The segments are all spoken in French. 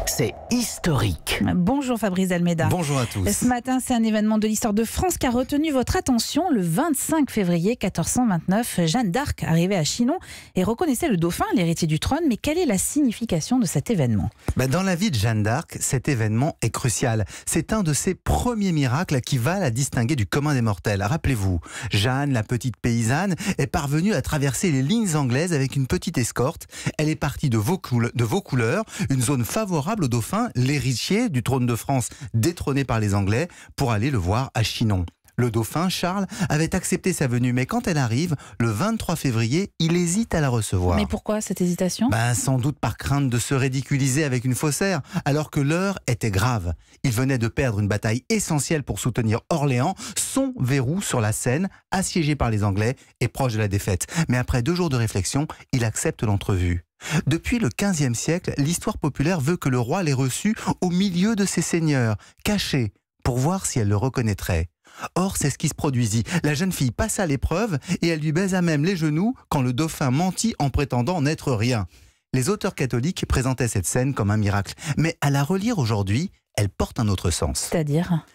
C'est historique. Bonjour Fabrice Almeida. Bonjour à tous. Ce matin, c'est un événement de l'histoire de France qui a retenu votre attention. Le 25 février 1429, Jeanne d'Arc arrivait à Chinon et reconnaissait le dauphin, l'héritier du trône. Mais quelle est la signification de cet événement ? Dans la vie de Jeanne d'Arc, cet événement est crucial. C'est un de ses premiers miracles qui va la distinguer du commun des mortels. Rappelez-vous, Jeanne, la petite paysanne, est parvenue à traverser les lignes anglaises avec une petite escorte. Elle est partie de Vaucouleurs, une zone favorable au dauphin, l'héritier du trône de France détrôné par les Anglais, pour aller le voir à Chinon. Le dauphin, Charles, avait accepté sa venue, mais quand elle arrive, le 23 février, il hésite à la recevoir. Mais pourquoi cette hésitation ? Sans doute par crainte de se ridiculiser avec une faussaire, alors que l'heure était grave. Il venait de perdre une bataille essentielle pour soutenir Orléans, son verrou sur la Seine, assiégé par les Anglais et proche de la défaite. Mais après 2 jours de réflexion, il accepte l'entrevue. Depuis le XVe siècle, l'histoire populaire veut que le roi l'ait reçu au milieu de ses seigneurs, caché, pour voir si elle le reconnaîtrait. Or, c'est ce qui se produisit. La jeune fille passa l'épreuve et elle lui baisa même les genoux quand le dauphin mentit en prétendant n'être rien. Les auteurs catholiques présentaient cette scène comme un miracle. Mais à la relire aujourd'hui, elle porte un autre sens. C'est-à-dire ?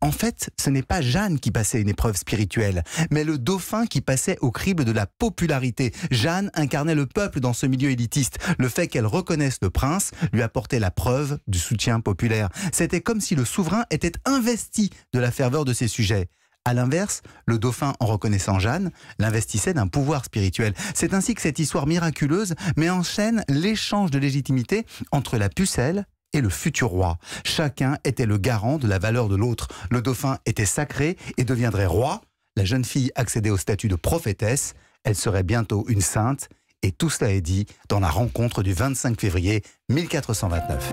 En fait, ce n'est pas Jeanne qui passait une épreuve spirituelle, mais le dauphin qui passait au crible de la popularité. Jeanne incarnait le peuple dans ce milieu élitiste. Le fait qu'elle reconnaisse le prince lui apportait la preuve du soutien populaire. C'était comme si le souverain était investi de la ferveur de ses sujets. À l'inverse, le dauphin, en reconnaissant Jeanne, l'investissait d'un pouvoir spirituel. C'est ainsi que cette histoire miraculeuse met en scène l'échange de légitimité entre la pucelle et le futur roi. Chacun était le garant de la valeur de l'autre. Le dauphin était sacré et deviendrait roi. La jeune fille accédait au statut de prophétesse. Elle serait bientôt une sainte. Et tout cela est dit dans la rencontre du 25 février 1429.